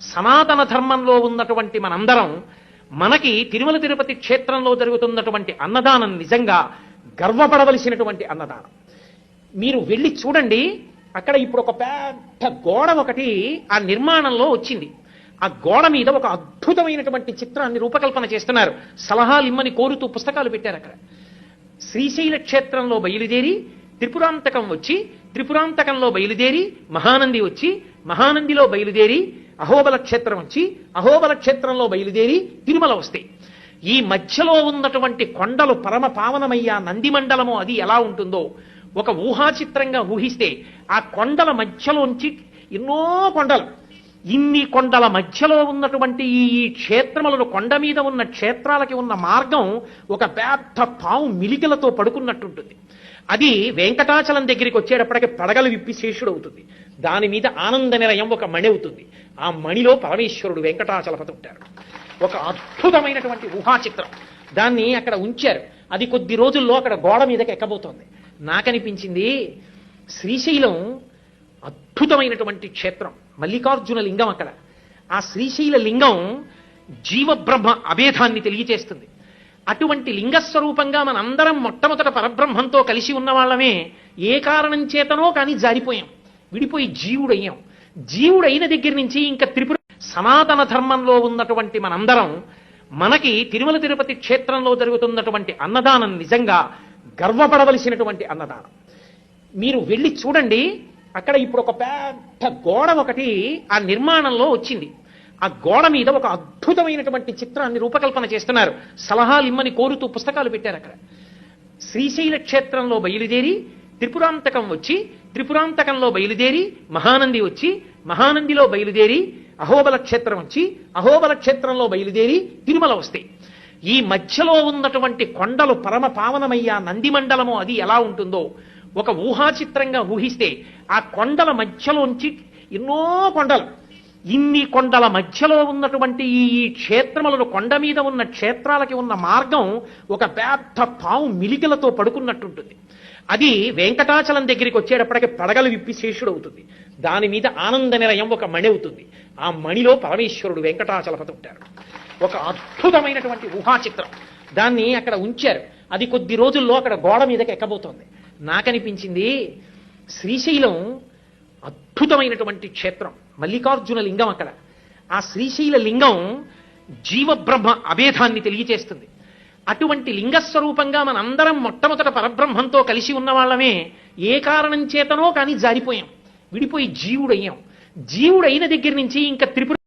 సనాతన ధర్మంలో ఉన్నటువంటి మనందరం మనకి తిరుమల తిరుపతి క్షేత్రంలో జరుగుతున్నటువంటి అన్నదానం నిజంగా గర్వపడవలసినటువంటి అన్నదానం. మీరు వెళ్ళి చూడండి, అక్కడ ఇప్పుడు ఒక పెద్ద గోడ ఒకటి ఆ నిర్మాణంలో వచ్చింది. ఆ గోడ మీద ఒక అద్భుతమైనటువంటి చిత్రాన్ని రూపకల్పన చేస్తున్నారు. సలహాలు ఇమ్మని కోరుతూ పుస్తకాలు పెట్టారు. అక్కడ శ్రీశైల క్షేత్రంలో బయలుదేరి త్రిపురాంతకం వచ్చి, త్రిపురాంతకంలో బయలుదేరి మహానంది వచ్చి, మహానందిలో బయలుదేరి అహోబల క్షేత్రం వచ్చి, అహోబల క్షేత్రంలో బయలుదేరి తిరుమల వస్తాయి. ఈ మధ్యలో ఉన్నటువంటి కొండలు పరమ పావనమయ్యా నంది మండలము అది ఎలా ఉంటుందో ఒక ఊహాచిత్రంగా ఊహిస్తే, ఆ కొండల మధ్యలోంచి ఎన్నో కొండలు, ఇన్ని కొండల మధ్యలో ఉన్నటువంటి ఈ క్షేత్రములను, కొండ మీద ఉన్న క్షేత్రాలకి ఉన్న మార్గం ఒక పెద్ద పావు మిలికలతో పడుకున్నట్టుంటుంది. అది వెంకటాచలం దగ్గరికి వచ్చేటప్పటికి పడగలు విప్పి శేషుడు అవుతుంది. దాని మీద ఆనంద నిలయం ఒక మణి అవుతుంది. ఆ మణిలో పరమేశ్వరుడు వెంకటాచలపతి ఉంటారు. ఒక అద్భుతమైనటువంటి ఊహాచిత్రం. దాన్ని అక్కడ ఉంచారు. అది కొద్ది రోజుల్లో అక్కడ గోడ మీదకి ఎక్కబోతోంది. నాకనిపించింది, శ్రీశైలం అద్భుతమైనటువంటి క్షేత్రం, మల్లికార్జున లింగం అక్కడ. ఆ శ్రీశైల లింగం జీవబ్రహ్మ అభేదాన్ని తెలియచేస్తుంది. అటువంటి లింగస్వరూపంగా మనందరం మొట్టమొదట పరబ్రహ్మంతో కలిసి ఉన్న వాళ్ళమే. ఏ కారణం చేతనో కానీ జారిపోయాం, విడిపోయి జీవుడయ్యాం. జీవుడైన దగ్గర నుంచి ఇంకా త్రిపుర సనాతన ధర్మంలో ఉన్నటువంటి మనందరం మనకి తిరుమల తిరుపతి క్షేత్రంలో జరుగుతున్నటువంటి అన్నదానం నిజంగా గర్వపడవలసినటువంటి అన్నదానం. మీరు వెళ్ళి చూడండి, అక్కడ ఇప్పుడు ఒక పెద్ద గోడ ఒకటి ఆ నిర్మాణంలో వచ్చింది. ఆ గోడ మీద ఒక అద్భుతమైనటువంటి చిత్రాన్ని రూపకల్పన చేస్తున్నారు. సలహాలు ఇమ్మని కోరుతూ పుస్తకాలు పెట్టారు. అక్కడ శ్రీశైల క్షేత్రంలో బయలుదేరి త్రిపురాంతకం వచ్చి, త్రిపురాంతకంలో బయలుదేరి మహానంది వచ్చి, మహానందిలో బయలుదేరి అహోబల క్షేత్రం వచ్చి, అహోబల క్షేత్రంలో బయలుదేరి తిరుమల వస్తాయి. ఈ మధ్యలో ఉన్నటువంటి కొండలు పరమ పావనమయ్యా నంది మండలము అది ఎలా ఉంటుందో ఒక ఊహాచిత్రంగా ఊహిస్తే, ఆ కొండల మధ్యలోంచి ఎన్నో కొండలు, ఇన్ని కొండల మధ్యలో ఉన్నటువంటి ఈ క్షేత్రములను, కొండ మీద ఉన్న క్షేత్రాలకి ఉన్న మార్గం ఒక పెద్ద పావు మిలికలతో పడుకున్నట్టుంటుంది. అది వెంకటాచలం దగ్గరికి వచ్చేటప్పటికి పడగలు విప్పి శేషుడు అవుతుంది. దాని మీద ఆనంద నిలయం ఒక మణి అవుతుంది. ఆ మణిలో పరమేశ్వరుడు వెంకటాచలపతి ఉంటారు. ఒక అద్భుతమైనటువంటి ఊహాచిత్రం. దాన్ని అక్కడ ఉంచారు. అది కొద్ది రోజుల్లో అక్కడ గోడ మీదకి ఎక్కబోతోంది. నాకనిపించింది, శ్రీశైలం అద్భుతమైనటువంటి క్షేత్రం, మల్లికార్జున లింగం అక్కడ. ఆ శ్రీశైల లింగం జీవబ్రహ్మ అభేదాన్ని తెలియచేస్తుంది. అటువంటి లింగస్వరూపంగా మనందరం మొట్టమొదట పరబ్రహ్మంతో కలిసి ఉన్న వాళ్ళమే. ఏ కారణం చేతనో కానీ జారిపోయాం, విడిపోయి జీవుడయ్యాం. జీవుడైన దగ్గర నుంచి ఇంకా త్రిపుర